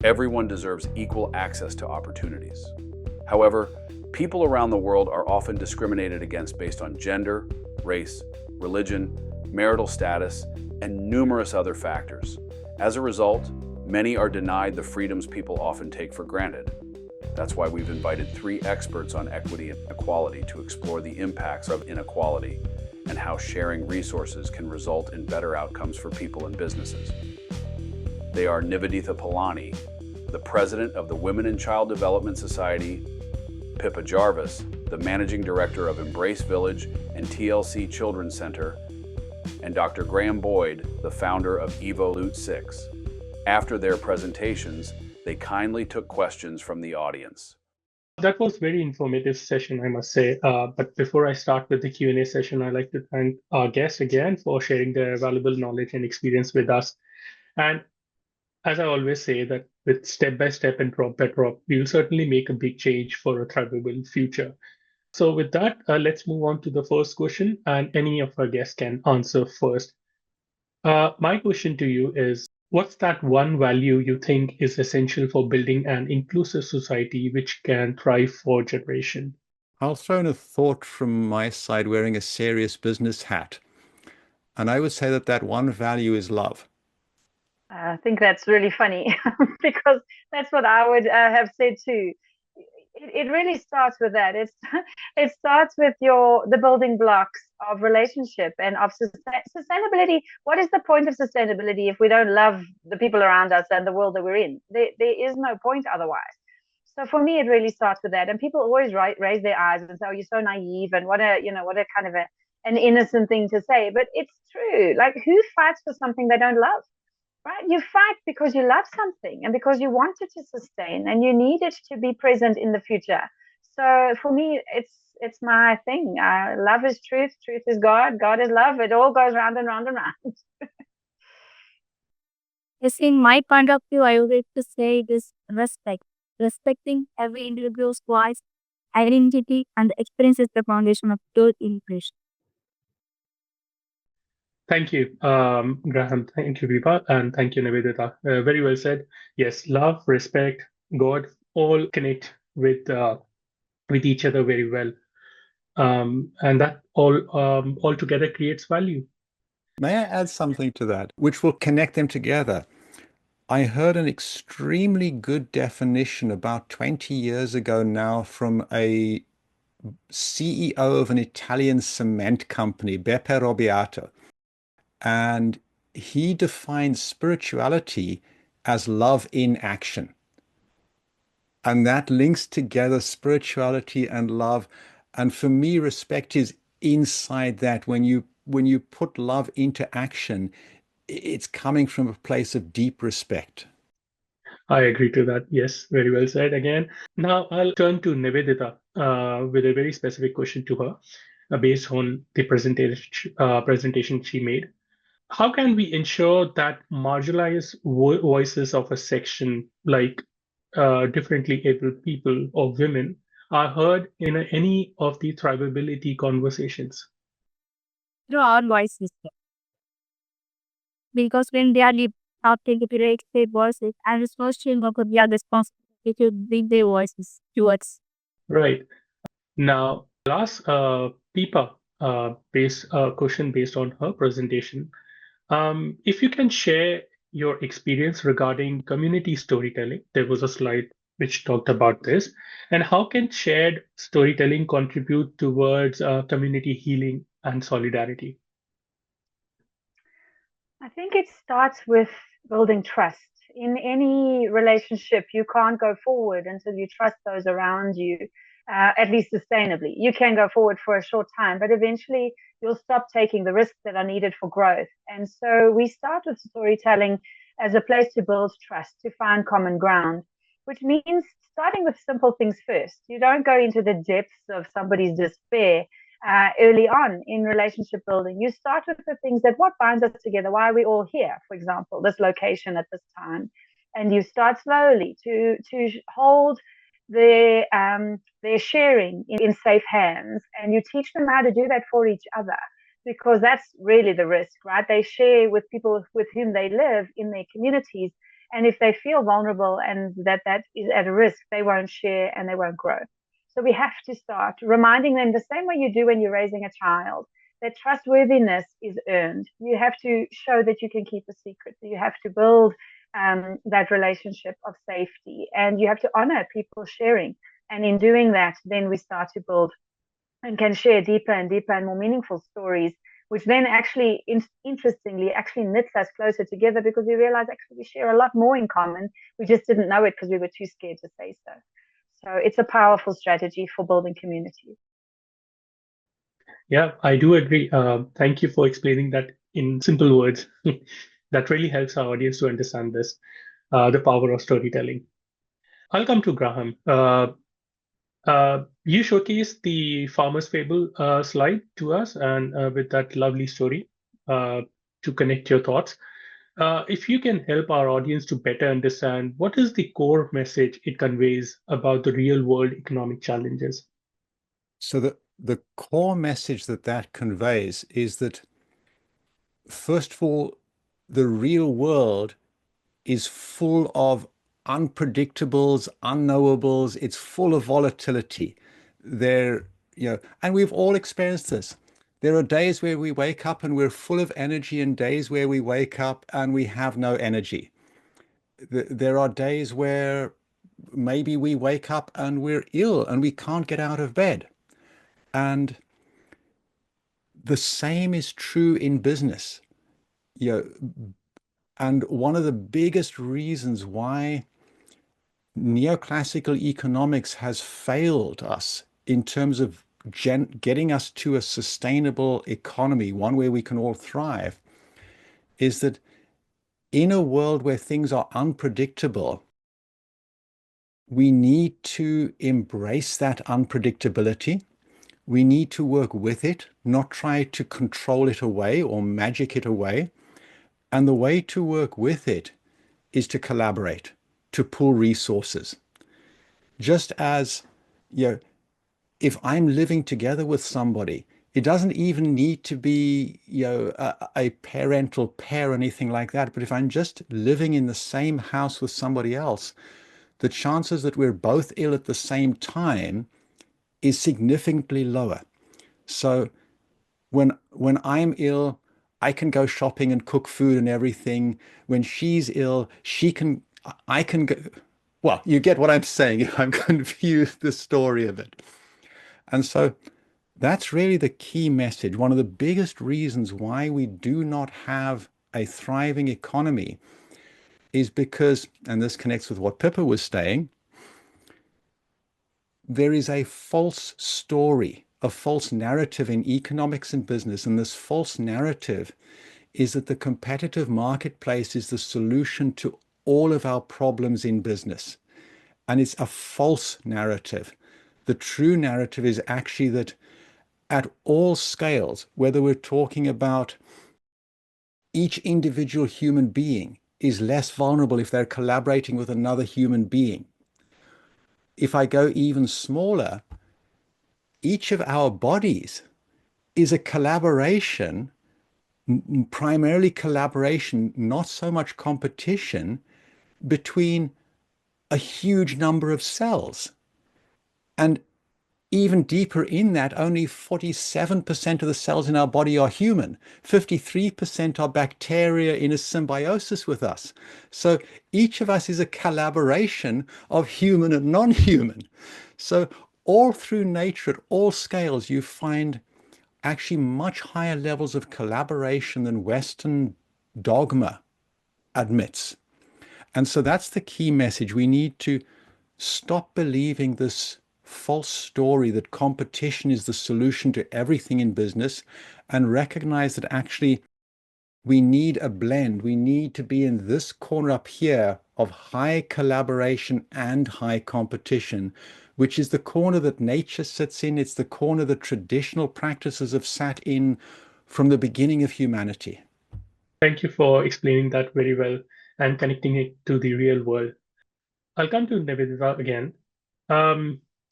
Everyone deserves equal access to opportunities. However, people around the world are often discriminated against based on gender, race, religion, marital status, and numerous other factors. As a result, many are denied the freedoms people often take for granted. That's why we've invited 3 experts on equity and equality to explore the impacts of inequality and how sharing resources can result in better outcomes for people and businesses. They are Niveditha Palani, the president of the Women and Child Development Society, Pippa Jarvis, the managing director of Embrace Village and TLC Children's Center, and Dr. Graham Boyd, the founder of Evolutesix. After their presentations, they kindly took questions from the audience. That was very informative session, I must say. But before I start with the Q&A session, I'd like to thank our guests again for sharing their valuable knowledge and experience with us. And as I always say, that with step-by-step and drop-by-drop, we will certainly make a big change for a thrivable future. So with that, let's move on to the first question, and any of our guests can answer first. My question to you is, what's that one value you think is essential for building an inclusive society which can thrive for generations? I'll throw in a thought from my side wearing a serious business hat. And I would say that that one value is love. I think that's really funny because that's what I would have said too. It really starts with that. It starts with the building blocks of relationship and of sustainability. What is the point of sustainability if we don't love the people around us and the world that we're in? There is no point otherwise. So for me, it really starts with that. And people always raise their eyes and say, "Oh, you're so naive," and what a kind of an innocent thing to say. But it's true. Like, who fights for something they don't love? Right? You fight because you love something and because you want it to sustain and you need it to be present in the future. So for me, it's my thing. Love is truth. Truth is God. God is love. It all goes round and round and round. Yes, in my point of view, I would like to say this respect. Respecting every individual's voice, identity, and experience is the foundation of good inclusion. Thank you, Graham. Thank you, Pippa, and thank you, Niveditha. Very well said. Yes, love, respect, God, all connect with each other very well, and that all together creates value. May I add something to that, which will connect them together? I heard an extremely good definition about 20 years ago now from a CEO of an Italian cement company, Beppe Robiato. And he defines spirituality as love in action. And that links together spirituality and love. And for me, respect is inside that. When you put love into action, it's coming from a place of deep respect. I agree to that. Yes, very well said again. Now I'll turn to Niveditha with a very specific question to her based on the presentation she made. How can we ensure that marginalized voices of a section like differently abled people or women are heard in any of the thrivability conversations? Through our voices. Because when they are out to break their voices, and it's not shame of the other responsibility to bring their voices towards. Right. Now, last Pippa question based on her presentation. If you can share your experience regarding community storytelling, there was a slide which talked about this, and how can shared storytelling contribute towards community healing and solidarity? I think it starts with building trust. In any relationship, you can't go forward until you trust those around you, at least sustainably. You can go forward for a short time, but eventually you'll stop taking the risks that are needed for growth. And so we start with storytelling as a place to build trust, to find common ground, which means starting with simple things first. You don't go into the depths of somebody's despair early on in relationship building. You start with the things that what binds us together. Why are we all here? For example, this location at this time, and you start slowly to hold their sharing in safe hands, and you teach them how to do that for each other, because that's really the risk, right? They share with people with whom they live in their communities, And if they feel vulnerable and that is at a risk, they won't share and they won't grow. So we have to start reminding them the same way you do when you're raising a child, that trustworthiness is earned. You have to show that you can keep a secret. You have to build that relationship of safety, and you have to honor people sharing. And in doing that, then we start to build and can share deeper and deeper and more meaningful stories, which then actually, interestingly, actually knits us closer together, because we realize actually we share a lot more in common. We just didn't know it because we were too scared to say so. So it's a powerful strategy for building community. Yeah, I do agree. Thank you for explaining that in simple words. That really helps our audience to understand this, the power of storytelling. I'll come to Graham. You showcased the Farmer's Fable slide to us, and with that lovely story to connect your thoughts. If you can help our audience to better understand what is the core message it conveys about the real world economic challenges. So the core message that conveys is that, first of all, the real world is full of unpredictables, unknowables. It's full of volatility. And we've all experienced this. There are days where we wake up and we're full of energy, and days where we wake up and we have no energy. There are days where maybe we wake up and we're ill and we can't get out of bed. And the same is true in business. And one of the biggest reasons why neoclassical economics has failed us in terms of getting us to a sustainable economy, one where we can all thrive, is that in a world where things are unpredictable, we need to embrace that unpredictability. We need to work with it, not try to control it away or magic it away. And the way to work with it is to collaborate, to pool resources. Just as, if I'm living together with somebody, it doesn't even need to be, a parental pair or anything like that. But if I'm just living in the same house with somebody else, the chances that we're both ill at the same time is significantly lower. So when I'm ill, I can go shopping and cook food and everything. When she's ill, I can go. Well, you get what I'm saying. I'm confused the story of it. And so that's really the key message. One of the biggest reasons why we do not have a thriving economy is because, and this connects with what Pippa was saying, there is a false story, a false narrative in economics and business. And this false narrative is that the competitive marketplace is the solution to all of our problems in business. And it's a false narrative. The true narrative is actually that at all scales, whether we're talking about each individual human being is less vulnerable if they're collaborating with another human being. If I go even smaller, each of our bodies is a collaboration, primarily collaboration, not so much competition, between a huge number of cells. And even deeper in that, only 47% of the cells in our body are human. 53% are bacteria in a symbiosis with us. So each of us is a collaboration of human and non-human. So all through nature, at all scales, you find actually much higher levels of collaboration than Western dogma admits. And so that's the key message. We need to stop believing this false story that competition is the solution to everything in business, and recognize that actually we need a blend. We need to be in this corner up here of high collaboration and high competition, which is the corner that nature sits in. It's the corner that traditional practices have sat in from the beginning of humanity. Thank you for explaining that very well and connecting it to the real world. I'll come to Niveditha again.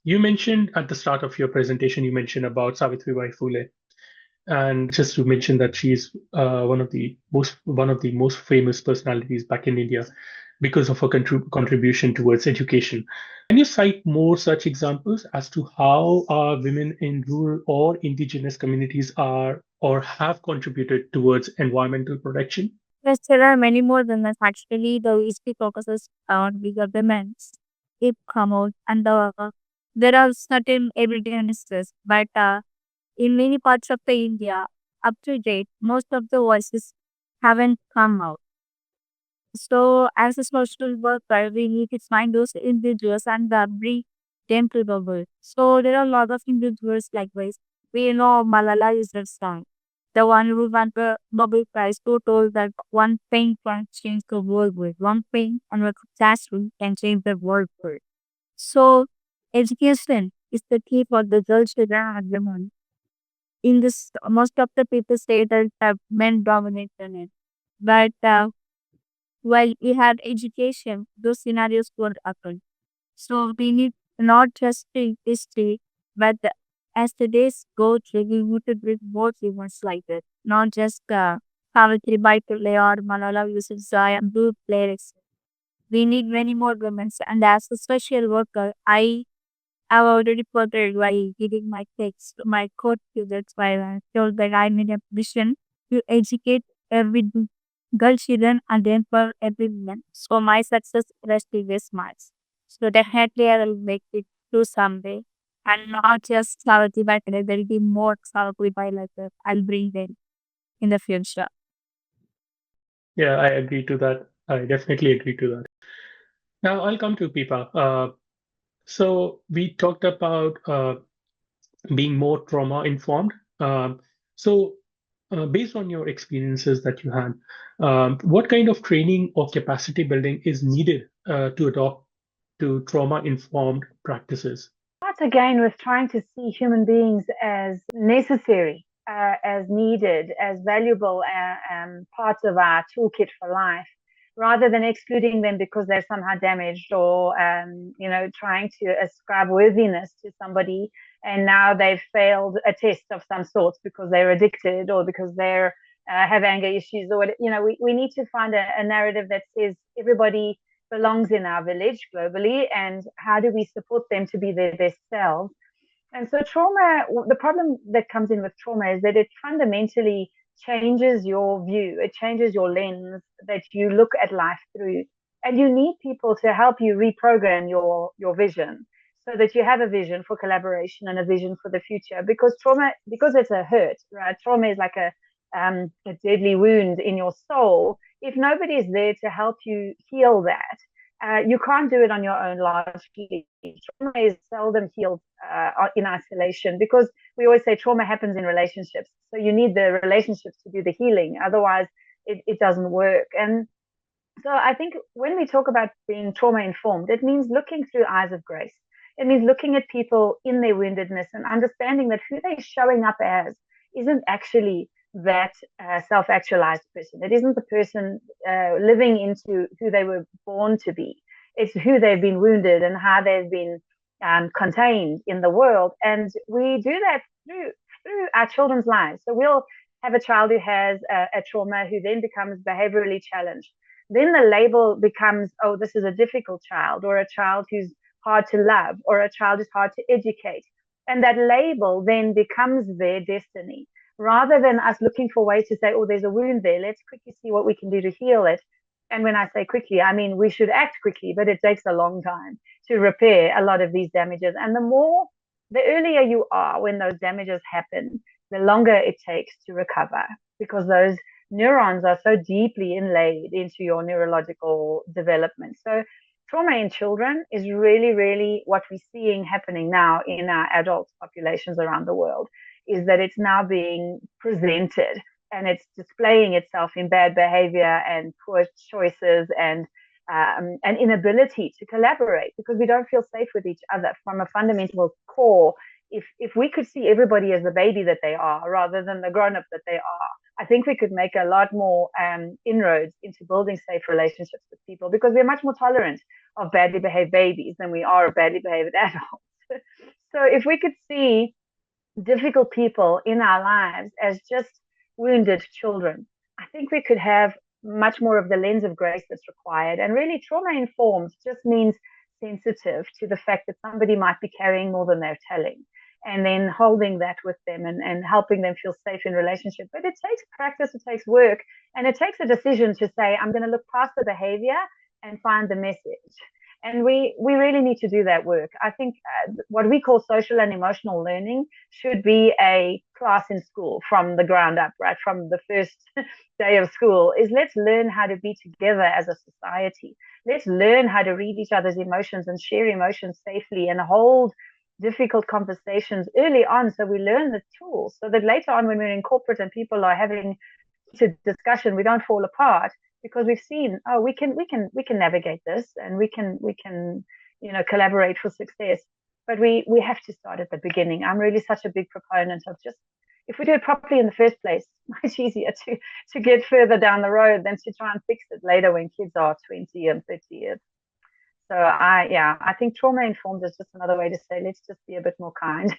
You mentioned at the start of your presentation, you mentioned about Savitribai Phule, and just to mention that she's one of the most famous personalities back in India. because of her contribution towards education. Can you cite more such examples as to how women in rural or indigenous communities are or have contributed towards environmental protection? Yes, there are many more women. Actually, the history focuses on bigger women. If come out and there are certain evidences, but in many parts of the India, up to date, most of the voices haven't come out. So, as a social worker, we need to find those individuals and bring them to the world. So, there are a lot of individuals like this. We know Malala Yousafzai, the one who won the Nobel Prize, who told that one pain can change the world with one pain and one classroom can change the world with. So, education is the key for the girls, children, and women. In this, most of the people say that men dominate the it. But while we had education, those scenarios won't occur. So we need not just the history, but as the days go through, we need to bring more humans like that. Not just Savitri Pillai or Malala Yousafzai and blue players. We need many more women. And as a social worker, I've already plotted by giving my text, my code to that's why I told that I need a mission to educate every girl children and empower every woman. So my success rests in this much. So definitely I will make it through someday. And not just Savati by there will be more Savati by like that. I'll bring them in the future. Yeah, I agree to that. I definitely agree to that. Now I'll come to Pippa. So we talked about being more trauma informed. So, based on your experiences that you had, what kind of training or capacity building is needed to adopt to trauma informed practices? Starts again with trying to see human beings as necessary, as needed, as valuable parts of our toolkit for life, rather than excluding them because they're somehow damaged or, trying to ascribe worthiness to somebody and now they've failed a test of some sort because they're addicted or because they're have anger issues or what, we need to find a narrative that says everybody belongs in our village globally and how do we support them to be their best selves. And so trauma, the problem that comes in with trauma is that it fundamentally changes your view, it changes your lens that you look at life through, and you need people to help you reprogram your vision so that you have a vision for collaboration and a vision for the future. Because trauma, because it's a hurt, right? Trauma is like a deadly wound in your soul. If nobody is there to help you heal that, you can't do it on your own largely. Trauma is seldom healed in isolation because we always say trauma happens in relationships. So you need the relationships to do the healing. Otherwise, it doesn't work. And so I think when we talk about being trauma informed, it means looking through eyes of grace. It means looking at people in their woundedness and understanding that who they're showing up as isn't actually that self-actualized person. It isn't the person living into who they were born to be. It's who they've been wounded and how they've been contained in the world. And we do that through our children's lives. So we'll have a child who has a trauma who then becomes behaviorally challenged. Then the label becomes, oh, this is a difficult child, or a child who's hard to love, or a child who's hard to educate. And that label then becomes their destiny rather than us looking for ways to say, oh, there's a wound there. Let's quickly see what we can do to heal it. And when I say quickly, I mean we should act quickly, but it takes a long time to repair a lot of these damages. And the earlier you are when those damages happen, the longer it takes to recover because those neurons are so deeply inlaid into your neurological development. So trauma in children is really, really what we're seeing happening now in our adult populations around the world, is that it's now being presented and it's displaying itself in bad behavior and poor choices and an inability to collaborate because we don't feel safe with each other from a fundamental core. If we could see everybody as the baby that they are rather than the grown-up that they are, I think we could make a lot more inroads into building safe relationships with people because we're much more tolerant of badly behaved babies than we are of badly behaved adults. So if we could see difficult people in our lives as just wounded children, I think we could have much more of the lens of grace that's required. And really, trauma-informed just means sensitive to the fact that somebody might be carrying more than they're telling, and then holding that with them and helping them feel safe in relationship. But it takes practice, it takes work, and it takes a decision to say, I'm going to look past the behavior and find the message. And we really need to do that work. I think what we call social and emotional learning should be a class in school from the ground up, right? From the first day of school, is let's learn how to be together as a society. Let's learn how to read each other's emotions and share emotions safely and hold difficult conversations early on, so we learn the tools, so that later on when we're in corporate and people are having discussion, we don't fall apart, because we've seen, oh, we can navigate this, and we can collaborate for success. But we have to start at the beginning. I'm really such a big proponent of just, if we do it properly in the first place, much easier to get further down the road than to try and fix it later when kids are 20 and 30 years. So I think trauma-informed is just another way to say, let's just be a bit more kind.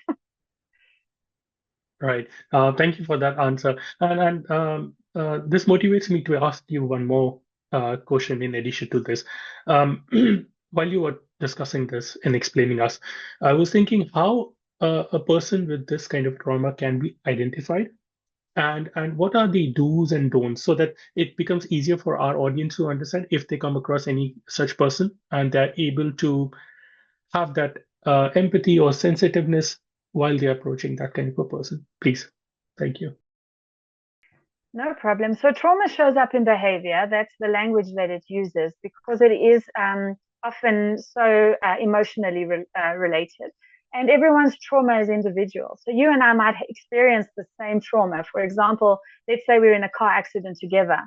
Right. Thank you for that answer. And this motivates me to ask you one more question in addition to this. While you were discussing this and explaining us, I was thinking how a person with this kind of trauma can be identified, and what are the do's and don'ts, so that it becomes easier for our audience to understand if they come across any such person and they're able to have that empathy or sensitiveness while they're approaching that kind of a person. Please. Thank you. No problem. So trauma shows up in behavior. That's the language that it uses, because it is often so emotionally related. And everyone's trauma is individual. So you and I might experience the same trauma. For example, let's say we're in a car accident together.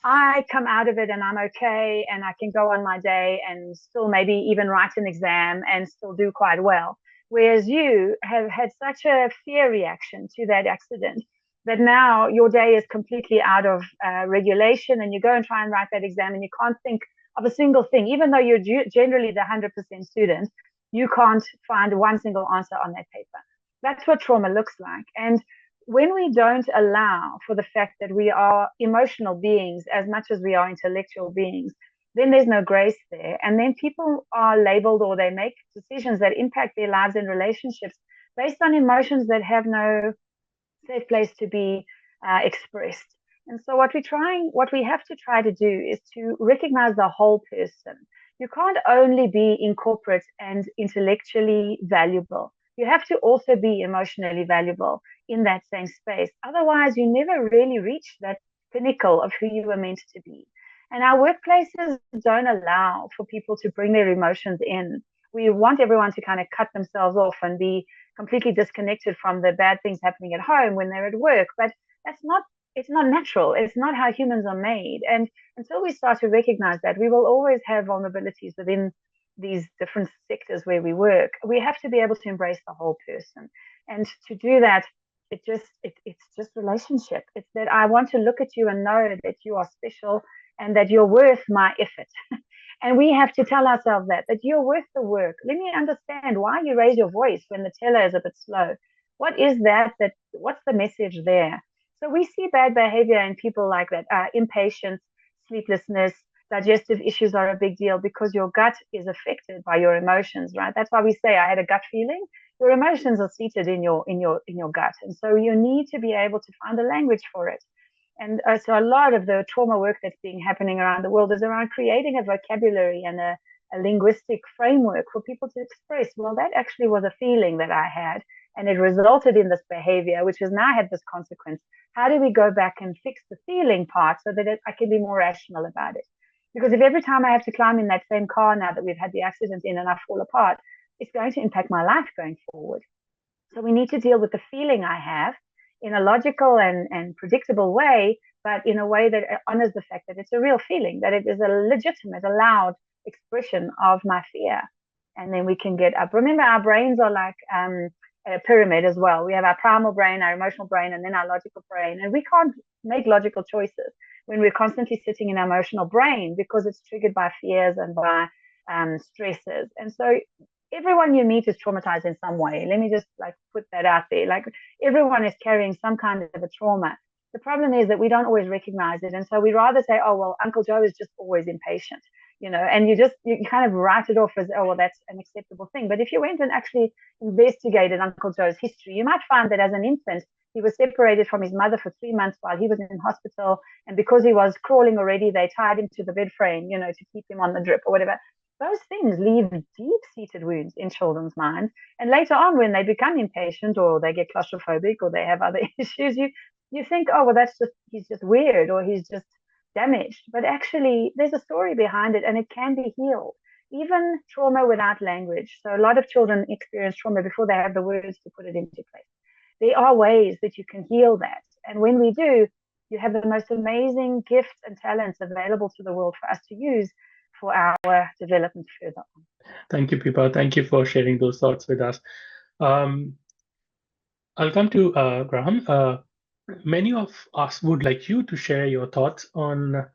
I come out of it and I'm okay, and I can go on my day and still maybe even write an exam and still do quite well. Whereas you have had such a fear reaction to that accident that now your day is completely out of regulation, and you go and try and write that exam and you can't think of a single thing. Even though you're generally the 100% student, you can't find one single answer on that paper. That's what trauma looks like. And when we don't allow for the fact that we are emotional beings as much as we are intellectual beings, then there's no grace there. And then people are labeled, or they make decisions that impact their lives and relationships based on emotions that have no safe place to be expressed. And so what we have to try to do is to recognize the whole person. You can't only be incorporate and intellectually valuable. You have to also be emotionally valuable in that same space. Otherwise, you never really reach that pinnacle of who you were meant to be. And our workplaces don't allow for people to bring their emotions in. We want everyone to kind of cut themselves off and be completely disconnected from the bad things happening at home when they're at work. But it's not natural. It's not how humans are made. And until we start to recognize that, we will always have vulnerabilities within these different sectors where we work. We have to be able to embrace the whole person. And to do that, it's just relationship. It's that I want to look at you and know that you are special and that you're worth my effort. And we have to tell ourselves that you're worth the work. Let me understand why you raise your voice when the teller is a bit slow. What is that? What's the message there? So we see bad behavior in people like that. Impatience, sleeplessness, digestive issues are a big deal, because your gut is affected by your emotions, right? That's why we say I had a gut feeling. Your emotions are seated in your gut. And so you need to be able to find a language for it. And so a lot of the trauma work that's happening around the world is around creating a vocabulary and a linguistic framework for people to express, well, that actually was a feeling that I had, and it resulted in this behavior, which has now had this consequence. How do we go back and fix the feeling part so that I can be more rational about it? Because if every time I have to climb in that same car now that we've had the accident in and I fall apart, it's going to impact my life going forward. So we need to deal with the feeling I have in a logical and predictable way, but in a way that honors the fact that it's a real feeling, that it is a legitimate, allowed expression of my fear. And then we can get up. Remember, our brains are like a pyramid as well. We have our primal brain, our emotional brain, and then our logical brain. And we can't make logical choices when we're constantly sitting in our emotional brain, because it's triggered by fears and by stresses. And so everyone you meet is traumatized in some way. Let me just put that out there. Like, everyone is carrying some kind of a trauma. The problem is that we don't always recognize it. And so we rather say, oh, well, Uncle Joe is just always impatient, and you kind of write it off as, oh, well, that's an acceptable thing. But if you went and actually investigated Uncle Joe's history, you might find that as an infant, he was separated from his mother for 3 months while he was in hospital. And because he was crawling already, they tied him to the bed frame, to keep him on the drip or whatever. Those things leave deep-seated wounds in children's minds. And later on, when they become impatient or they get claustrophobic or they have other issues, you think, oh, well, he's just weird or he's just damaged. But actually, there's a story behind it and it can be healed. Even trauma without language. So a lot of children experience trauma before they have the words to put it into place. There are ways that you can heal that. And when we do, you have the most amazing gifts and talents available to the world for us to use for our development further on. Thank you, Pippa. Thank you for sharing those thoughts with us. I'll come to Graham. Many of us would like you to share your thoughts on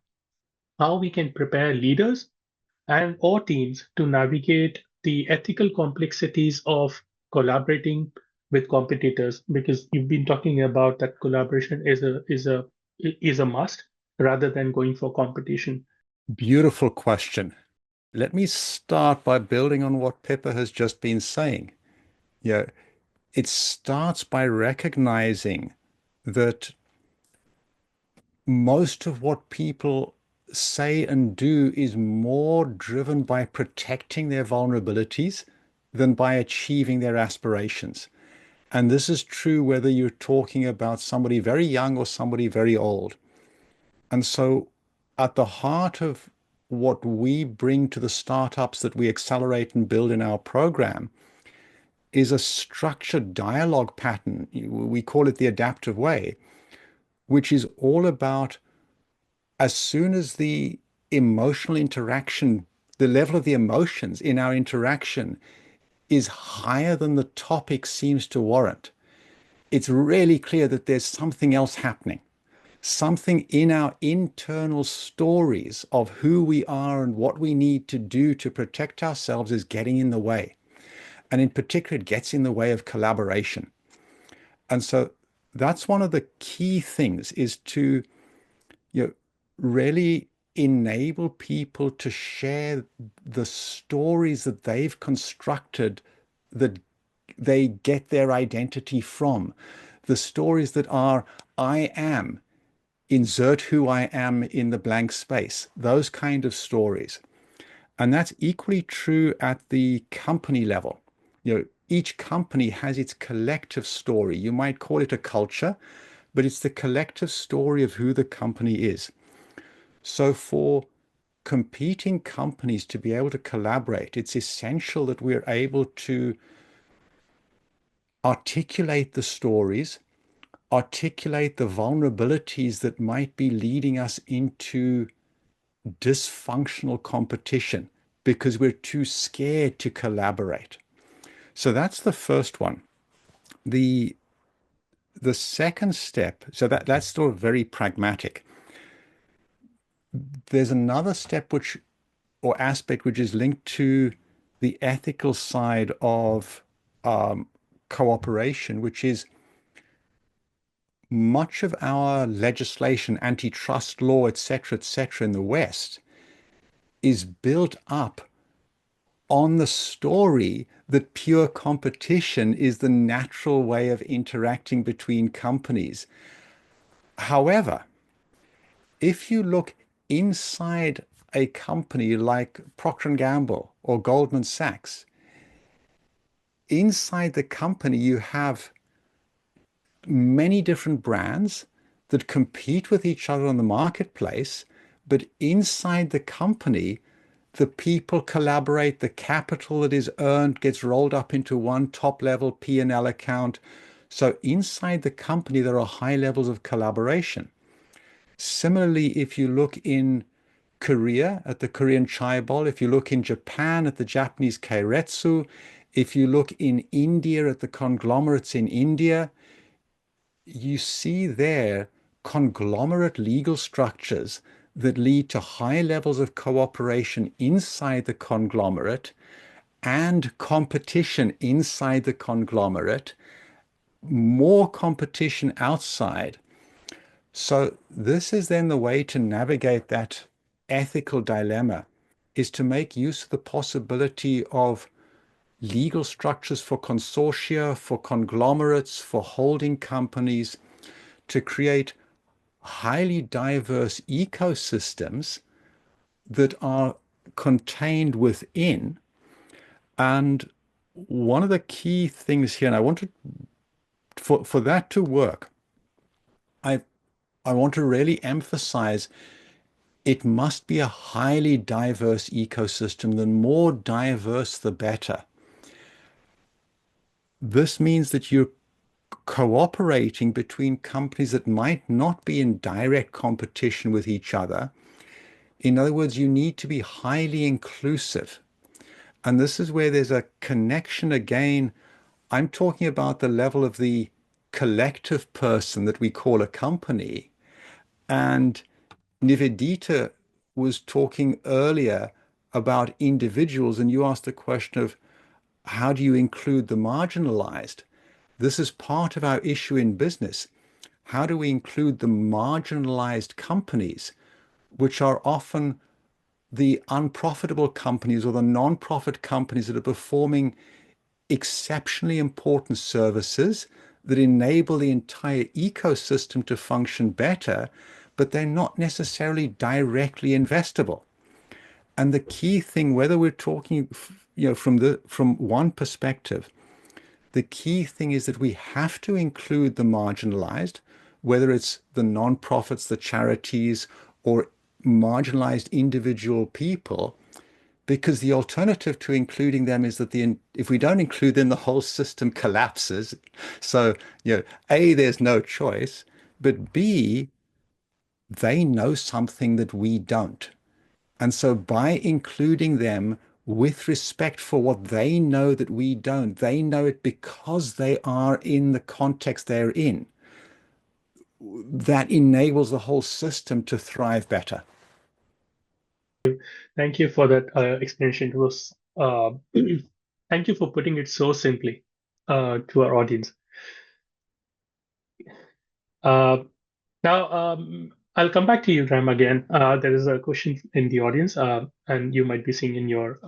how we can prepare leaders and or teams to navigate the ethical complexities of collaborating with competitors, because you've been talking about that collaboration is a must rather than going for competition. Beautiful question. Let me start by building on what Pippa has just been saying. It starts by recognizing that most of what people say and do is more driven by protecting their vulnerabilities than by achieving their aspirations. And this is true whether you're talking about somebody very young or somebody very old. And so at the heart of what we bring to the startups that we accelerate and build in our program is a structured dialogue pattern. We call it the adaptive way, which is all about, as soon as the emotional interaction, the level of the emotions in our interaction is higher than the topic seems to warrant, it's really clear that there's something else happening. Something in our internal stories of who we are and what we need to do to protect ourselves is getting in the way. And in particular, it gets in the way of collaboration. And so that's one of the key things, is to really enable people to share the stories that they've constructed, that they get their identity from. The stories that are, I am, insert who I am in the blank space, those kind of stories. And that's equally true at the company level. Each company has its collective story. You might call it a culture, but it's the collective story of who the company is. So for competing companies to be able to collaborate, it's essential that we're able to articulate the stories, articulate the vulnerabilities that might be leading us into dysfunctional competition because we're too scared to collaborate. So that's the first one. The second step, so that's sort of very pragmatic. There's another step or aspect which is linked to the ethical side of cooperation, which is much of our legislation, antitrust law, etc., in the West is built up on the story that pure competition is the natural way of interacting between companies. However, if you look inside a company like Procter & Gamble or Goldman Sachs, inside the company you have many different brands that compete with each other on the marketplace, but inside the company, the people collaborate, the capital that is earned gets rolled up into one top-level P&L account. So inside the company, there are high levels of collaboration. Similarly, if you look in Korea at the Korean Chaebol, if you look in Japan at the Japanese Keiretsu, if you look in India at the conglomerates in India, you see there conglomerate legal structures that lead to high levels of cooperation inside the conglomerate and competition inside the conglomerate, more competition outside. So this is then the way to navigate that ethical dilemma, is to make use of the possibility of legal structures for consortia, for conglomerates, for holding companies, to create highly diverse ecosystems that are contained within. And one of the key things here, and I wanted for that to work, I want to really emphasize it must be a highly diverse ecosystem. The more diverse, the better. This means that you're cooperating between companies that might not be in direct competition with each other. In other words, you need to be highly inclusive. And this is where there's a connection again. I'm talking about the level of the collective person that we call a company. And Niveditha was talking earlier about individuals, and you asked the question of how do you include the marginalized? This is part of our issue in business. How do we include the marginalized companies, which are often the unprofitable companies or the non-profit companies that are performing exceptionally important services that enable the entire ecosystem to function better, but they're not necessarily directly investable. And the key thing, whether we're talking, from one perspective, the key thing is that we have to include the marginalized, whether it's the non-profits, the charities, or marginalized individual people, because the alternative to including them is that if we don't include them, the whole system collapses. So, A, there's no choice, but B, they know something that we don't. And so by including them with respect for what they know that we don't, they know it because they are in the context they're in, that enables the whole system to thrive better. Thank you for that explanation. It was thank you for putting it so simply to our audience. Now, I'll come back to you, Graham, again. There is a question in the audience, and you might be seeing in your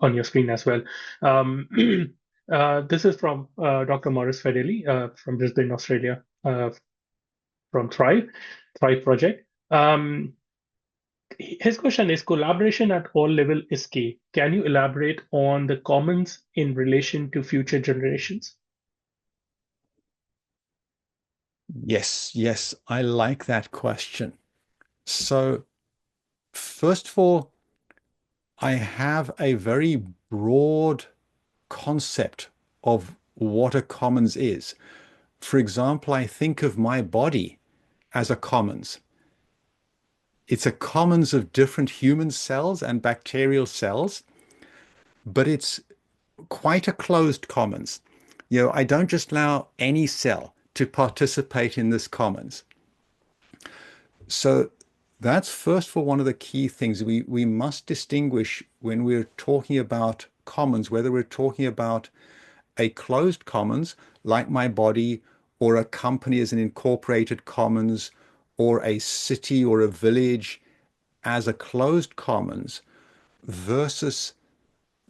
on your screen as well. This is from Dr. Maurice Fedeli from Brisbane, Australia, from Thrive Project. His question is, collaboration at all levels is key. Can you elaborate on the commons in relation to future generations? Yes, I like that question. So, first of all, I have a very broad concept of what a commons is. For example, I think of my body as a commons. It's a commons of different human cells and bacterial cells, but it's quite a closed commons. I don't just allow any cell to participate in this commons. So that's first for one of the key things. We must distinguish when we're talking about commons, whether we're talking about a closed commons like my body, or a company as an incorporated commons, or a city or a village as a closed commons, versus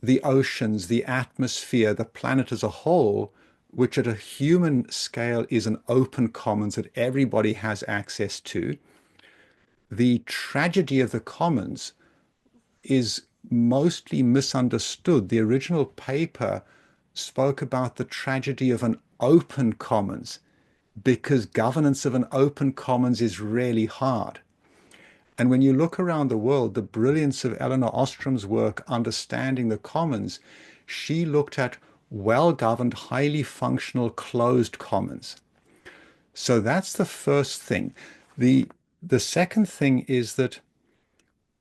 the oceans, the atmosphere, the planet as a whole, which at a human scale is an open commons that everybody has access to. The tragedy of the commons is mostly misunderstood. The original paper spoke about the tragedy of an open commons, because governance of an open commons is really hard. And when you look around the world, the brilliance of Elinor Ostrom's work, Understanding the Commons, she looked at well-governed, highly functional, closed commons. So that's the first thing. The second thing is that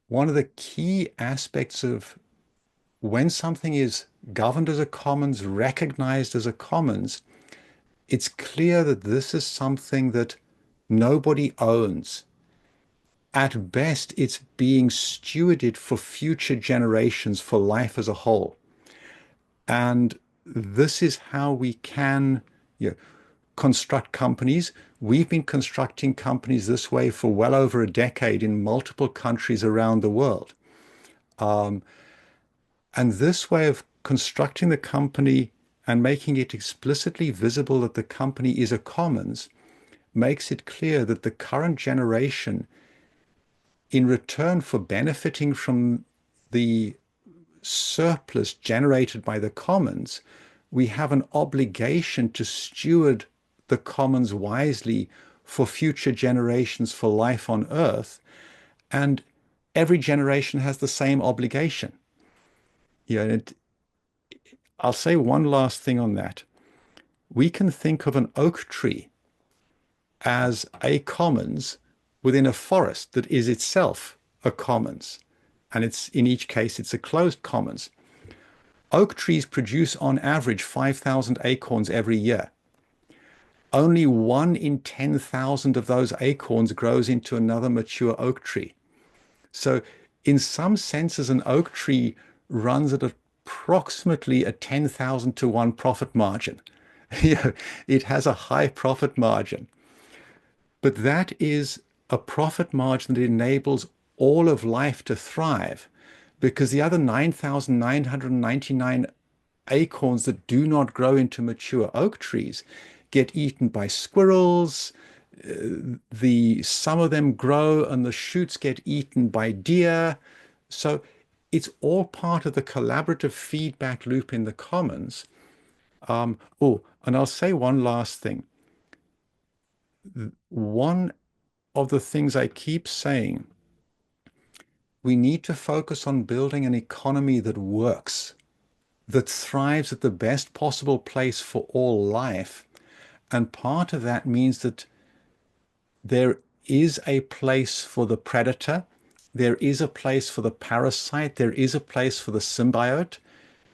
one of the key aspects of when something is governed as a commons, recognized as a commons, it's clear that this is something that nobody owns. At best, it's being stewarded for future generations, for life as a whole. And this is how we can construct companies. We've been constructing companies this way for well over a decade in multiple countries around the world. And this way of constructing the company and making it explicitly visible that the company is a commons makes it clear that the current generation, in return for benefiting from the surplus generated by the commons, we have an obligation to steward the commons wisely for future generations, for life on earth. And every generation has the same obligation. I'll say one last thing on that. We can think of an oak tree as a commons within a forest that is itself a commons. And in each case, it's a closed commons. Oak trees produce on average 5,000 acorns every year. Only 1 in 10,000 of those acorns grows into another mature oak tree. So in some senses, an oak tree runs at approximately a 10,000 to 1 profit margin. It has a high profit margin. But that is a profit margin that enables all of life to thrive, because the other 9,999 acorns that do not grow into mature oak trees get eaten by squirrels. Some of them grow and the shoots get eaten by deer. So it's all part of the collaborative feedback loop in the commons. And I'll say one last thing. One of the things I keep saying, we need to focus on building an economy that works, that thrives at the best possible place for all life. And part of that means that there is a place for the predator, there is a place for the parasite, there is a place for the symbiote.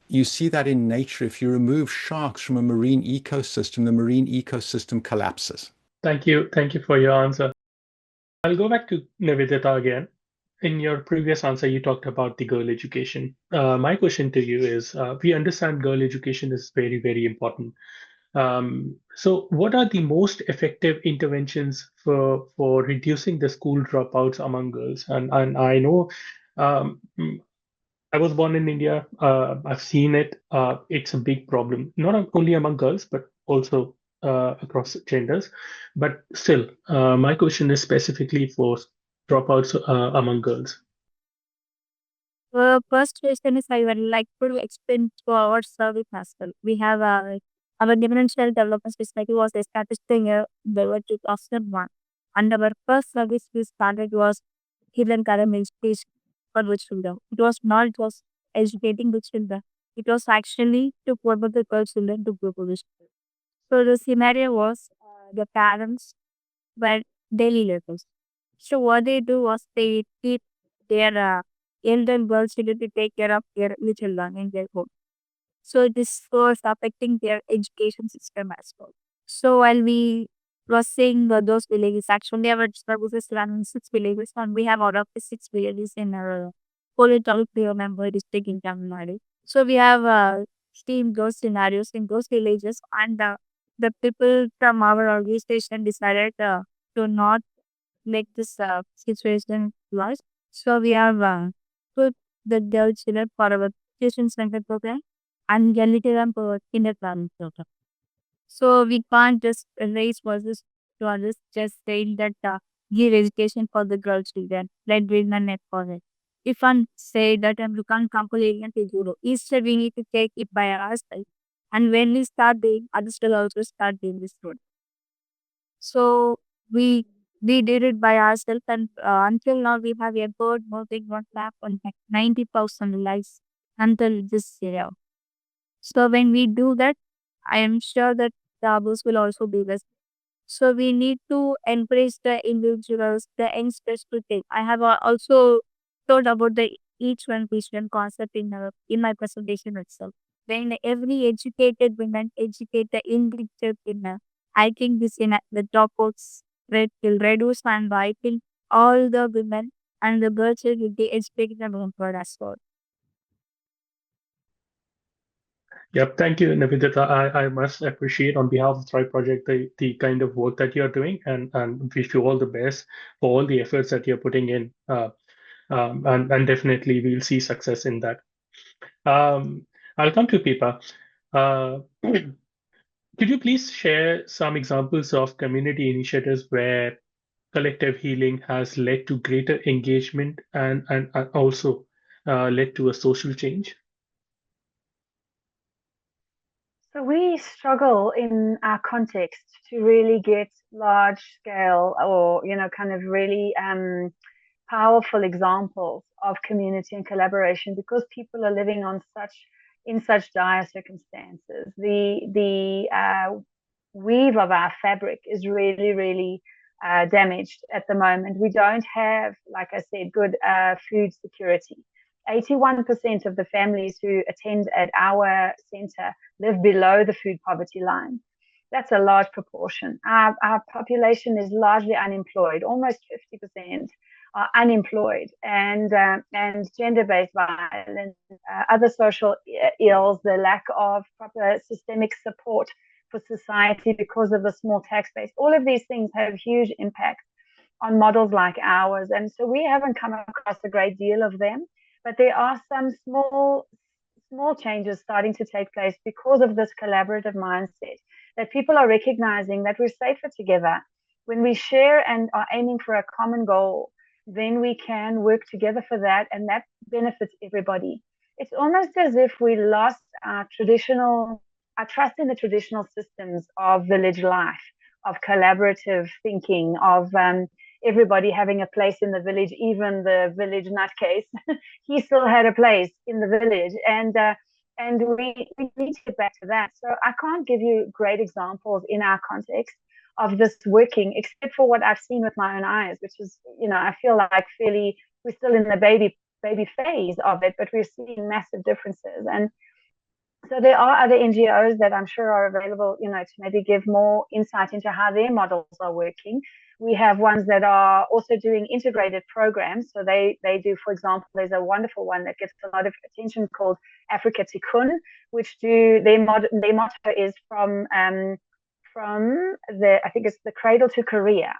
You see that in nature. If you remove sharks from a marine ecosystem, the marine ecosystem collapses. Thank you. Thank you for your answer. I'll go back to Niveditha again. In your previous answer, you talked about the girl education. My question to you is, we understand girl education is very, very important. So what are the most effective interventions for reducing the school dropouts among girls? And I know I was born in India. I've seen it. It's a big problem, not only among girls, but also across genders. But still, my question is specifically for dropouts among girls. First question is I would like to explain to our service master. We have our differential development society was established in the year 2001. And our first service we started was Hidden Academy education for the children. It was not just educating the children. It was actually to promote the girl children to grow the school. So the scenario was the parents were daily laborers. So what they do was they keep their elder girls children to take care of their little children in their home. So this was affecting their education system as well. So while we was seeing those villages, actually our services run in 6 villages, and we have out of the 6 villages in our Politologio member district in Tamil Nadu. So we have seen those scenarios in those villages, and the people from our organization decided to not make this situation worse. So we have put the girl children for our tuition center program and them for kindergarten program. So we can't just raise voices to others, just saying that give education for the girl children, let bring the net for it. If one say that you can't completely to do, instead we need to take it by ourselves. And when we start doing, others will also start doing this road. So we we did it by ourselves, and until now we have employed more than 1 lakh on 90,000 lives until this year. So when we do that, I am sure that the others will also be less. So we need to embrace the individuals, the youngsters to take. I have also thought about the each one vision concept in my presentation itself. When every educated woman educate the individual women, I think this in the dropouts rate will reduce, and I think all the women and the girls will be educated and empowered as well. Yep, thank you, Niveditha. I must appreciate on behalf of Thrive Project the kind of work that you're doing, and wish you all the best for all the efforts that you're putting in. And definitely we'll see success in that. I'll come to Pippa. Uh, could you please share some examples of community initiatives where collective healing has led to greater engagement and also led to a social change? So we struggle in our context to really get large scale or, kind of really powerful examples of community and collaboration because people are living in such dire circumstances. The weave of our fabric is really, really damaged at the moment. We don't have, like I said, good food security. 81% of the families who attend at our center live below the food poverty line. That's a large proportion. Our population is largely unemployed. Almost 50% are unemployed, and gender-based violence, other social ills, the lack of proper systemic support for society because of the small tax base. All of these things have huge impact on models like ours. And so we haven't come across a great deal of them, but there are some small changes starting to take place because of this collaborative mindset, that people are recognizing that we're safer together. When we share and are aiming for a common goal, then we can work together for that, and that benefits everybody. It's almost as if we lost our trust in the traditional systems of village life, of collaborative thinking, of everybody having a place in the village, even the village nutcase. He still had a place in the village. And we need to get back to that. So I can't give you great examples in our context of this working, except for what I've seen with my own eyes, which is, I feel like we're still in the baby phase of it, but we're seeing massive differences. And so there are other NGOs that I'm sure are available, to maybe give more insight into how their models are working. We have ones that are also doing integrated programs. So they do, for example, there's a wonderful one that gets a lot of attention called Africa Tikkun, which their motto is from I think it's the cradle to career.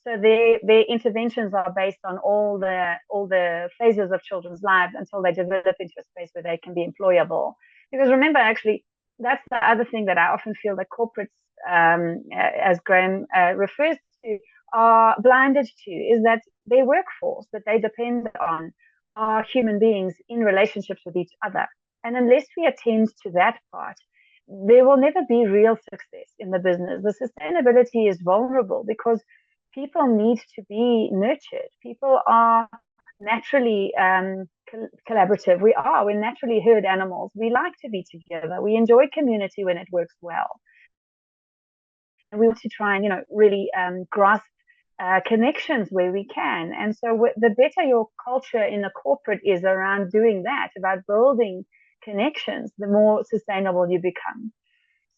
So their interventions are based on all the phases of children's lives until they develop into a space where they can be employable. Because remember, actually, that's the other thing that I often feel that corporates, as Graham refers to, are blinded to, is that their workforce that they depend on are human beings in relationships with each other. And unless we attend to that part, there will never be real success in the business. The sustainability is vulnerable because people need to be nurtured. People are naturally collaborative. We're naturally herd animals. We like to be together. We enjoy community when it works well. And we want to try and, really grasp connections where we can. And so the better your culture in the corporate is around doing that, about building connections, the more sustainable you become.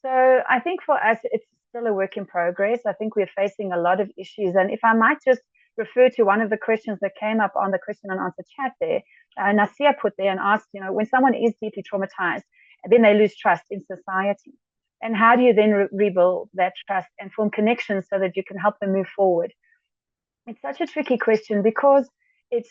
So I think for us, it's still a work in progress. I think we're facing a lot of issues. And if I might just refer to one of the questions that came up on the question and answer chat there, Nasia put there and asked, when someone is deeply traumatized, then they lose trust in society. And how do you then rebuild that trust and form connections so that you can help them move forward? It's such a tricky question because it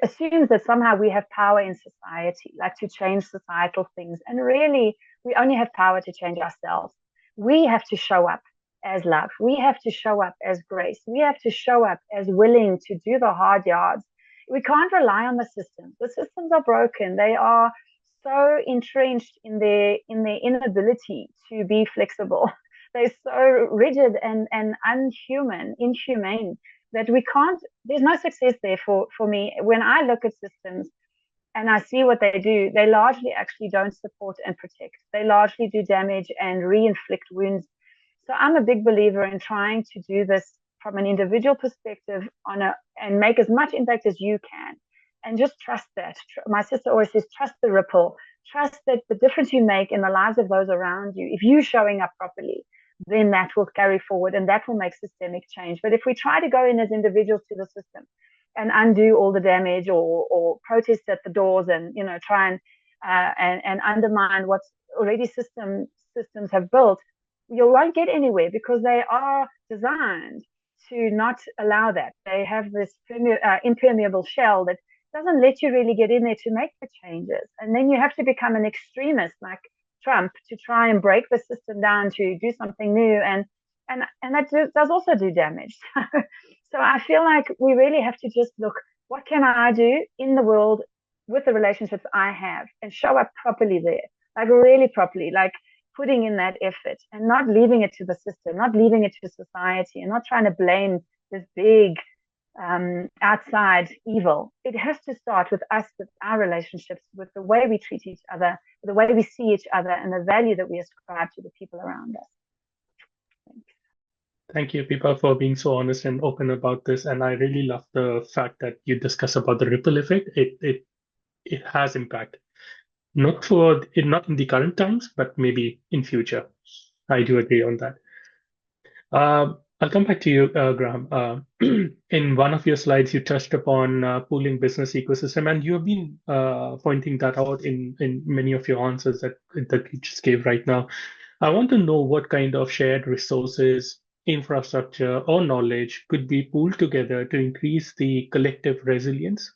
assumes that somehow we have power in society, like to change societal things. And really, we only have power to change ourselves. We have to show up as love. We have to show up as grace. We have to show up as willing to do the hard yards. We can't rely on the systems. The systems are broken. They are so entrenched in their inability to be flexible. They're so rigid and inhumane, that we can't, there's no success there for me. When I look at systems and I see what they do, they largely actually don't support and protect. They largely do damage and re-inflict wounds. So I'm a big believer in trying to do this from an individual perspective and make as much impact as you can. And just trust that. My sister always says, trust the ripple. Trust that the difference you make in the lives of those around you, if you're showing up properly, then that will carry forward and that will make systemic change. But if we try to go in as individuals to the system and undo all the damage or protest at the doors and, try and and undermine what's already systems have built, you won't get anywhere, because they are designed to not allow that. They have this impermeable shell that doesn't let you really get in there to make the changes. And then you have to become an extremist like Trump to try and break the system down to do something new. And that does also do damage. So I feel like we really have to just look, what can I do in the world with the relationships I have, and show up properly there, like really properly, like putting in that effort and not leaving it to the system, not leaving it to society, and not trying to blame this big outside evil. It has to start with us, with our relationships, with the way we treat each other, the way we see each other, and the value that we ascribe to the people around us. Thanks. Thank you, Pippa, for being so honest and open about this. And I really love the fact that you discuss about the ripple effect. It has impact, not in the current times, but maybe in future. I do agree on that. I'll come back to you, Graham. In one of your slides, you touched upon pooling business ecosystem, and you have been pointing that out in many of your answers that you just gave right now. I want to know what kind of shared resources, infrastructure, or knowledge could be pooled together to increase the collective resilience.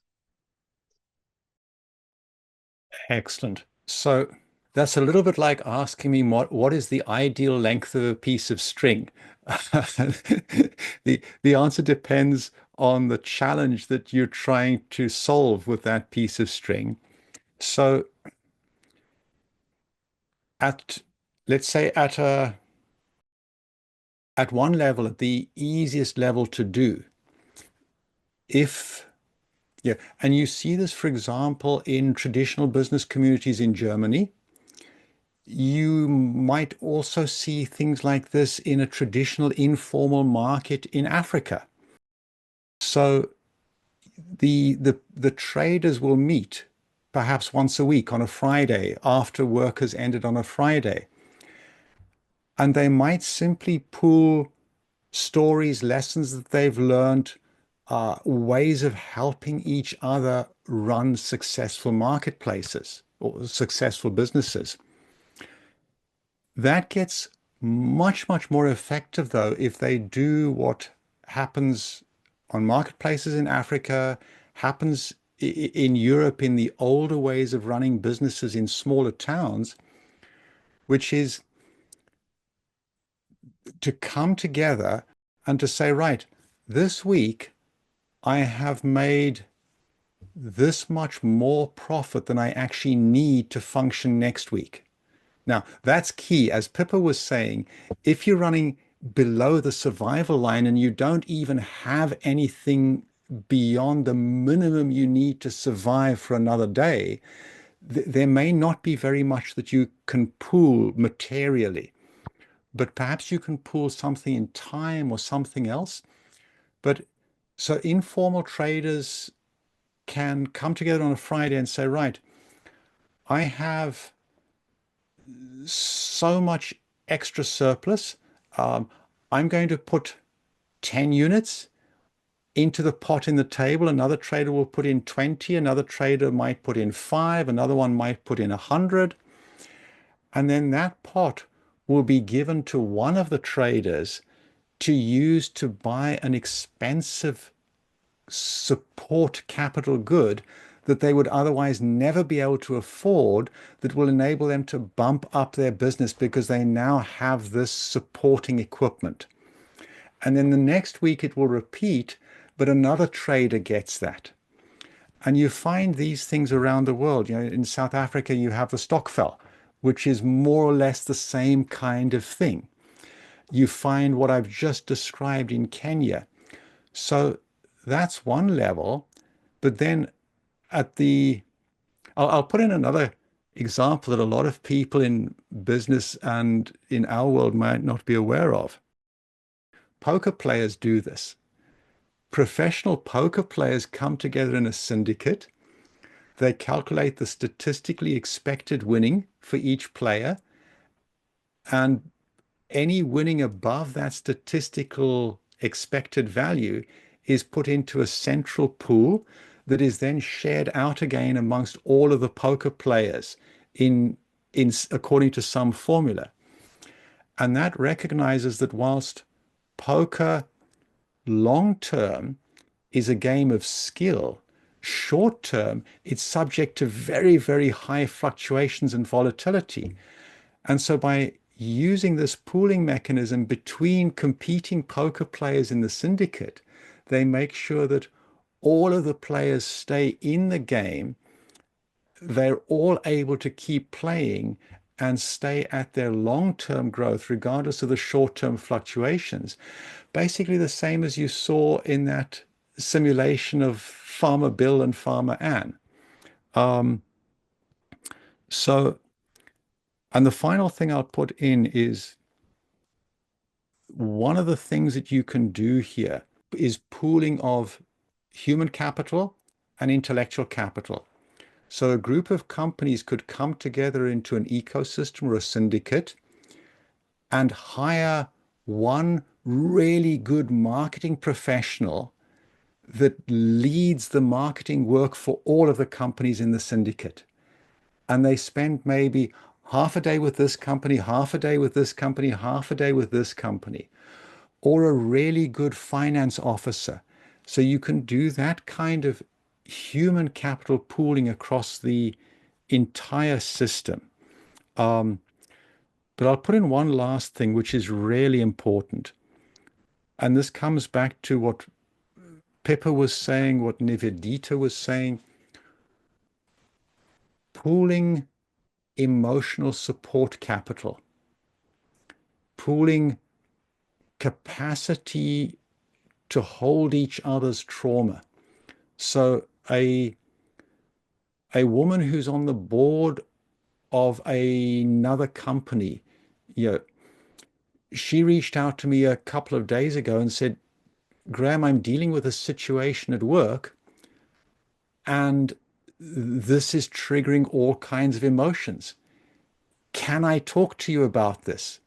Excellent. So that's a little bit like asking me what is the ideal length of a piece of string? The answer depends on the challenge that you're trying to solve with that piece of string. So let's say at one level, at the easiest level to do, and you see this, for example, in traditional business communities in Germany. You might also see things like this in a traditional informal market in Africa. So the traders will meet perhaps once a week on a Friday after work has ended on a Friday. And they might simply pool stories, lessons that they've learned, ways of helping each other run successful marketplaces or successful businesses. That gets much, much more effective, though, if they do what happens on marketplaces in Africa, happens in Europe in the older ways of running businesses in smaller towns, which is to come together and to say, right, this week I have made this much more profit than I actually need to function next week. Now, that's key. As Pippa was saying, if you're running below the survival line and you don't even have anything beyond the minimum you need to survive for another day, there may not be very much that you can pool materially, but perhaps you can pool something in time or something else. But so informal traders can come together on a Friday and say, right, I have so much extra surplus. I'm going to put 10 units into the pot in the table. Another trader will put in 20. Another trader might put in 5. Another one might put in 100. And then that pot will be given to one of the traders to use to buy an expensive support capital good that they would otherwise never be able to afford, that will enable them to bump up their business because they now have this supporting equipment. And then the next week it will repeat, but another trader gets that. And you find these things around the world. You know, in South Africa, you have the Stokvel, which is more or less the same kind of thing. You find what I've just described in Kenya. So that's one level, but then I'll put in another example that a lot of people in business and in our world might not be aware of. Poker players do this. Professional poker players come together in a syndicate. They calculate the statistically expected winning for each player, and any winning above that statistical expected value is put into a central pool that is then shared out again amongst all of the poker players in according to some formula. And that recognizes that whilst poker long term is a game of skill, short term it's subject to very, very high fluctuations and volatility. And so by using this pooling mechanism between competing poker players in the syndicate, they make sure that all of the players stay in the game. They're all able to keep playing and stay at their long-term growth, regardless of the short-term fluctuations. Basically the same as you saw in that simulation of Farmer Bill and Farmer Ann. And the final thing I'll put in is one of the things that you can do here is pooling of human capital and intellectual capital. So a group of companies could come together into an ecosystem or a syndicate and hire one really good marketing professional that leads the marketing work for all of the companies in the syndicate. And they spend maybe half a day with this company, half a day with this company, half a day with this company, or a really good finance officer. So you can do that kind of human capital pooling across the entire system. But I'll put in one last thing, which is really important. And this comes back to what Pippa was saying, what Niveditha was saying. Pooling emotional support capital, pooling capacity to hold each other's trauma. So a woman who's on the board of another company, she reached out to me a couple of days ago and said, Graham, I'm dealing with a situation at work and this is triggering all kinds of emotions. Can I talk to you about this?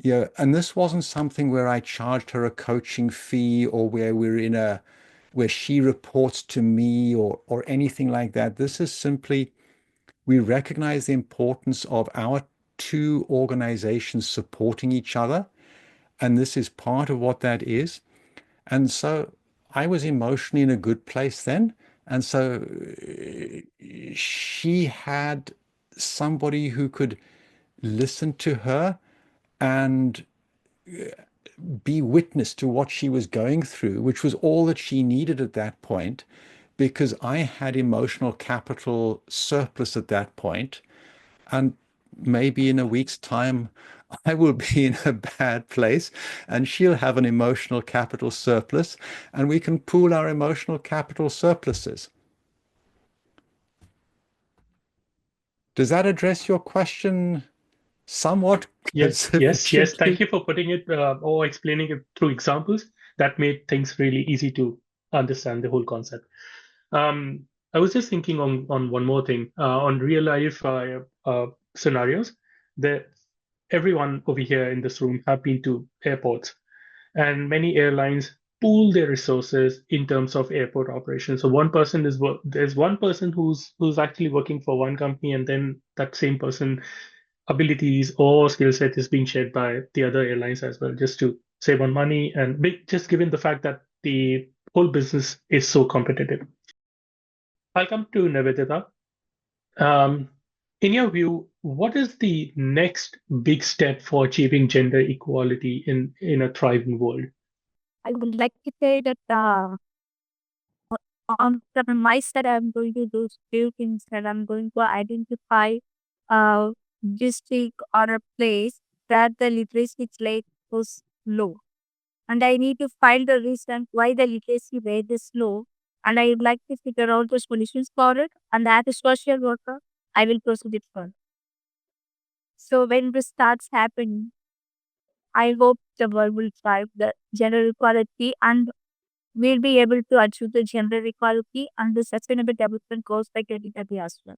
And this wasn't something where I charged her a coaching fee or where she reports to me or anything like that. This is simply, we recognize the importance of our two organizations supporting each other. And this is part of what that is. And so I was emotionally in a good place then. And so she had somebody who could listen to her and be witness to what she was going through, which was all that she needed at that point, because I had emotional capital surplus at that point. And maybe in a week's time, I will be in a bad place and she'll have an emotional capital surplus, and we can pool our emotional capital surpluses. Does that address your question somewhat? Yes. Thank you for putting it or explaining it through examples. That made things really easy to understand the whole concept. I was just thinking on one more thing. On real life scenarios, everyone over here in this room have been to airports, and many airlines pool their resources in terms of airport operations. So there's one person who's actually working for one company, and then that same person abilities or skill set is being shared by the other airlines as well, just to save on money and just given the fact that the whole business is so competitive. I'll come to Niveditha. In your view, what is the next big step for achieving gender equality in a thriving world? I would like to say that from my side, I'm going to do few things that I'm going to identify a district or a place that the literacy rate was low. And I need to find the reason why the literacy rate is low. And I would like to figure out the solutions for it. And as a social worker, I will proceed it further. So when this starts happening, I hope the world will thrive the gender equality, and we'll be able to achieve the gender equality and the sustainable development goals by 2030 as well.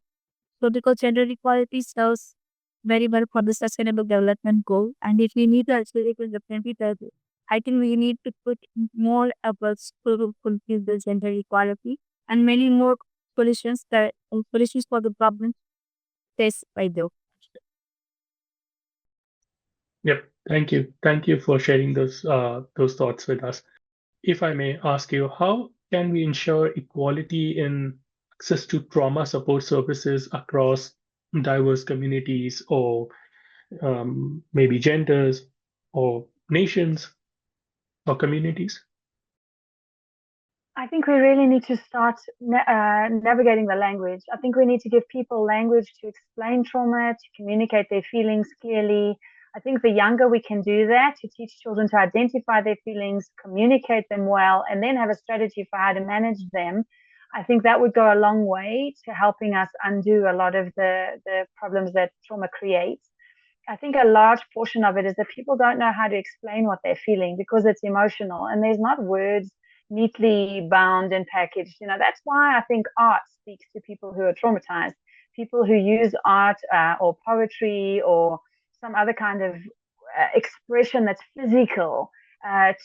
So because gender equality serves very well for the sustainable development goal, and if we need to achieve it in the 2030, I think we need to put more efforts to fulfill the gender equality. and many more solutions for the problem faced by them. Yep. Thank you for sharing those thoughts with us. If I may ask you, how can we ensure equality in access to trauma support services across diverse communities or maybe genders or nations or communities? I think we really need to start navigating the language. I think we need to give people language to explain trauma, to communicate their feelings clearly. I think the younger we can do that, to teach children to identify their feelings, communicate them well, and then have a strategy for how to manage them, I think that would go a long way to helping us undo a lot of the problems that trauma creates. I think a large portion of it is that people don't know how to explain what they're feeling because it's emotional and there's not words neatly bound and packaged. That's why I think art speaks to people who are traumatized, people who use art or poetry or some other kind of expression that's physical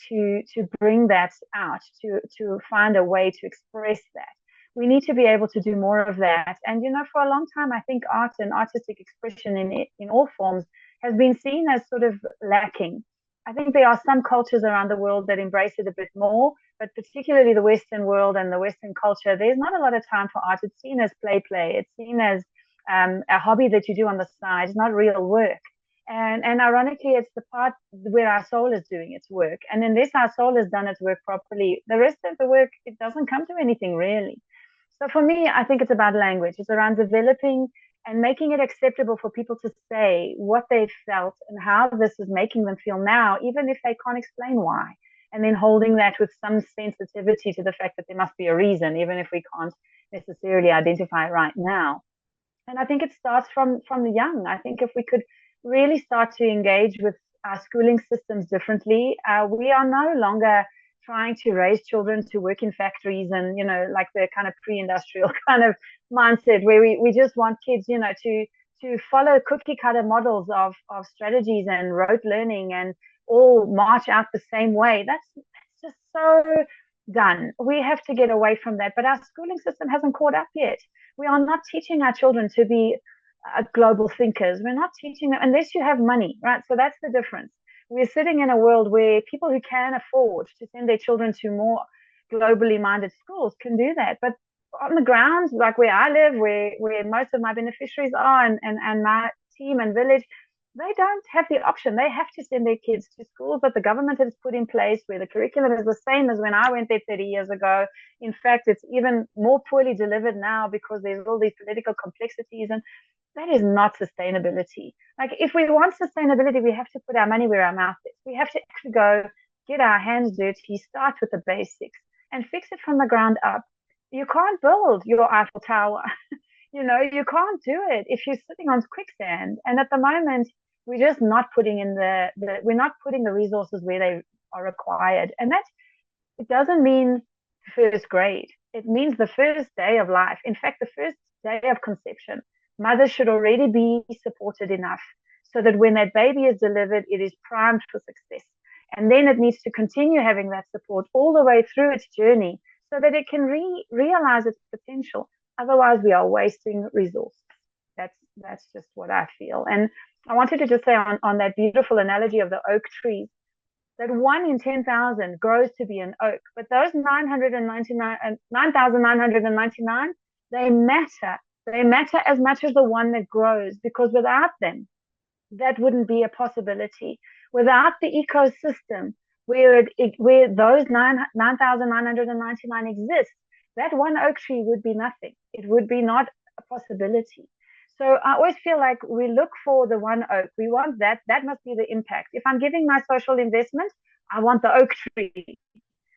to bring that out, to find a way to express that. We need to be able to do more of that. And, for a long time, I think art and artistic expression in all forms has been seen as sort of lacking. I think there are some cultures around the world that embrace it a bit more, but particularly the Western world and the Western culture, there's not a lot of time for art. It's seen as play. It's seen as a hobby that you do on the side. It's not real work. And ironically, it's the part where our soul is doing its work. And unless our soul has done its work properly, the rest of the work, it doesn't come to anything really. So for me, I think it's about language. It's around developing and making it acceptable for people to say what they've felt and how this is making them feel now, even if they can't explain why. And then holding that with some sensitivity to the fact that there must be a reason, even if we can't necessarily identify it right now. And I think it starts from the young. I think if we could really start to engage with our schooling systems differently, we are no longer trying to raise children to work in factories and, like the kind of pre-industrial kind of mindset where we just want kids, to follow cookie cutter models of strategies and rote learning and all march out the same way. That's just so done. We have to get away from that. But our schooling system hasn't caught up yet. We are not teaching our children to be global thinkers. We're not teaching them unless you have money, right? So that's the difference. We're sitting in a world where people who can afford to send their children to more globally minded schools can do that. But on the ground, like where I live, where most of my beneficiaries are and my team and village, they don't have the option. They have to send their kids to schools that the government has put in place where the curriculum is the same as when I went there 30 years ago. In fact, it's even more poorly delivered now because there's all these political complexities, and that is not sustainability. Like, if we want sustainability, we have to put our money where our mouth is. We have to actually go get our hands dirty, start with the basics, and fix it from the ground up. You can't build your Eiffel Tower. You can't do it if you're sitting on quicksand. And at the moment, we're just not putting in we're not putting the resources where they are required. And that, it doesn't mean first grade. It means the first day of life. In fact, the first day of conception, mothers should already be supported enough so that when that baby is delivered, it is primed for success. And then it needs to continue having that support all the way through its journey so that it can realize its potential. Otherwise, we are wasting resources. That's just what I feel. And I wanted to just say on that beautiful analogy of the oak trees, that 1 in 10,000 grows to be an oak, but those 9,999, they matter. They matter as much as the one that grows, because without them, that wouldn't be a possibility. Without the ecosystem where those 9,999 exist, that one oak tree would be nothing. It would be not a possibility. So I always feel like we look for the one oak. We want that. That must be the impact. If I'm giving my social investment, I want the oak tree.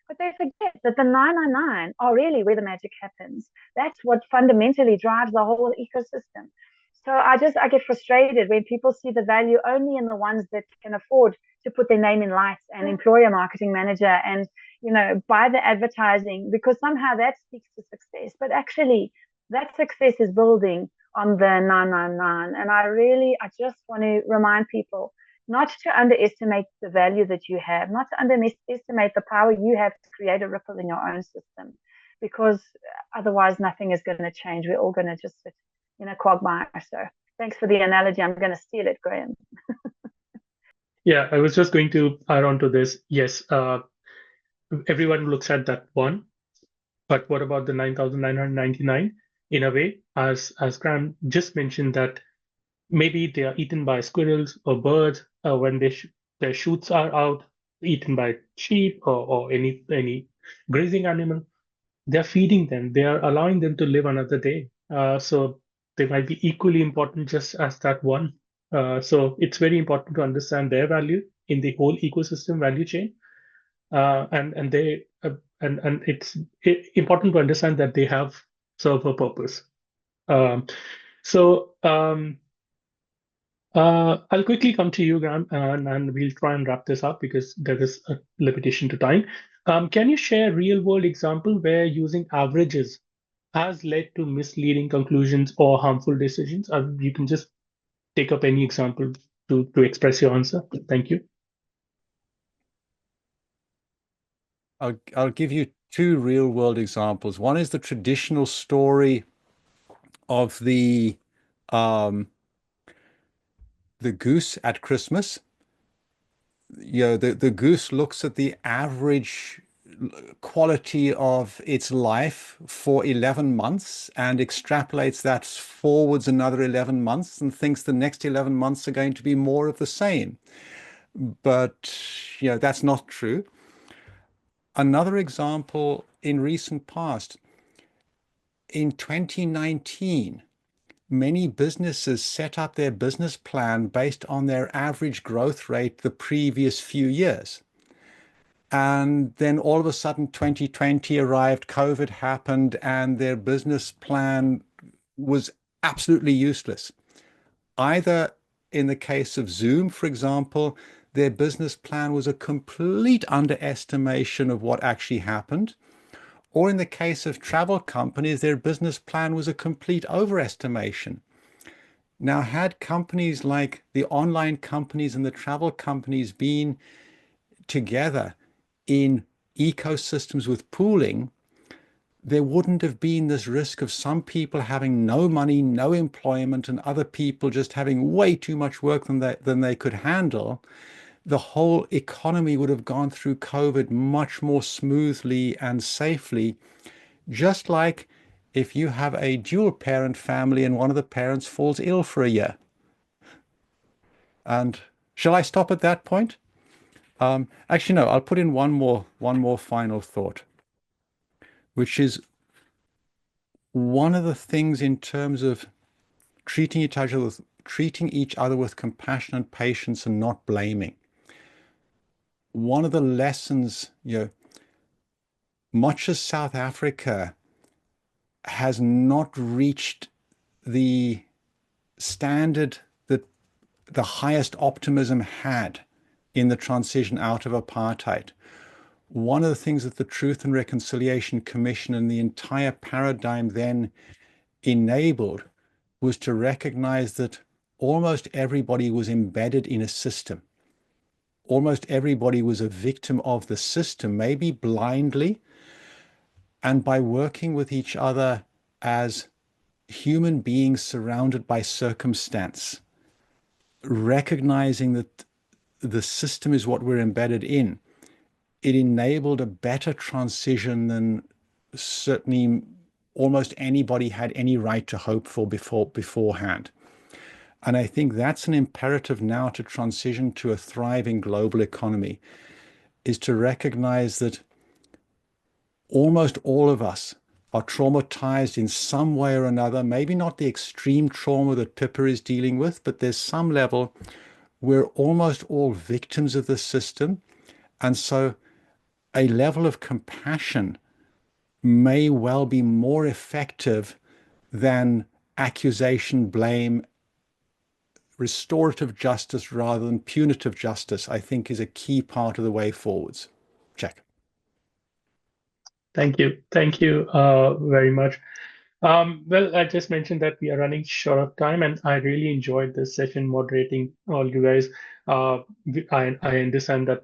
But they forget that the 999 are really where the magic happens. That's what fundamentally drives the whole ecosystem. So I get frustrated when people see the value only in the ones that can afford to put their name in lights and employ a marketing manager and, buy the advertising, because somehow that speaks to success. But actually, that success is building on the 999. And I just want to remind people not to underestimate the value that you have, not to underestimate the power you have to create a ripple in your own system. because otherwise nothing is going to change. We're all going to just sit in a quagmire. So thanks for the analogy. I'm going to steal it, Graham. Yeah, I was just going to add on to this. Yes, everyone looks at that one, but what about the 9,999? In a way, as Graham just mentioned, that maybe they are eaten by squirrels or birds when their shoots are out, eaten by sheep or any grazing animal. They're feeding them. They are allowing them to live another day. So they might be equally important just as that one. So it's very important to understand their value in the whole ecosystem value chain, and it's important to understand that they have serve a purpose. Um, so I'll quickly come to you, Graham, and we'll try and wrap this up because there is a limitation to time. Can you share real-world example where using averages has led to misleading conclusions or harmful decisions? You can just take up any example to express your answer. Thank you. I'll give you two real-world examples. One is the traditional story of the goose at Christmas. The goose looks at the average quality of its life for 11 months and extrapolates that forwards another 11 months and thinks the next 11 months are going to be more of the same. But that's not true. Another example in recent past, in 2019, many businesses set up their business plan based on their average growth rate the previous few years. And then all of a sudden, 2020 arrived, COVID happened, and their business plan was absolutely useless. Either in the case of Zoom, for example, their business plan was a complete underestimation of what actually happened. Or in the case of travel companies, their business plan was a complete overestimation. Now, had companies like the online companies and the travel companies been together in ecosystems with pooling, there wouldn't have been this risk of some people having no money, no employment, and other people just having way too much work than they could handle. The whole economy would have gone through COVID much more smoothly and safely, just like if you have a dual parent family and one of the parents falls ill for a year. And shall I stop at that point? Actually, no, I'll put in one more final thought, which is one of the things in terms of treating each other with compassion and patience and not blaming. One of the lessons, much as South Africa has not reached the standard that the highest optimism had in the transition out of apartheid. One of the things that the Truth and Reconciliation Commission and the entire paradigm then enabled was to recognize that almost everybody was embedded in a system. Almost everybody was a victim of the system, maybe blindly, and by working with each other as human beings surrounded by circumstance, recognizing that the system is what we're embedded in, it enabled a better transition than certainly almost anybody had any right to hope for beforehand. And I think that's an imperative now to transition to a thriving global economy, is to recognize that almost all of us are traumatized in some way or another, maybe not the extreme trauma that Pippa is dealing with, but there's some level we're almost all victims of the system. And so a level of compassion may well be more effective than accusation, blame. Restorative justice rather than punitive justice, I think, is a key part of the way forwards. Check. Thank you. Thank you very much. Well, I just mentioned that we are running short of time, and I really enjoyed this session moderating all you guys. I understand that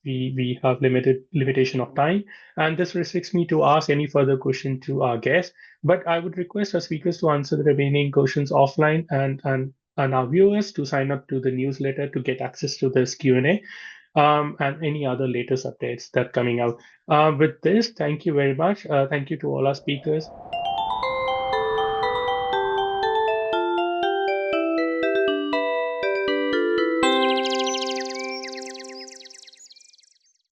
we have limitation of time, and this restricts me to ask any further question to our guests. But I would request our speakers to answer the remaining questions offline, and our viewers to sign up to the newsletter to get access to this Q&A, and any other latest updates that coming out. With this, thank you very much. Thank you to all our speakers.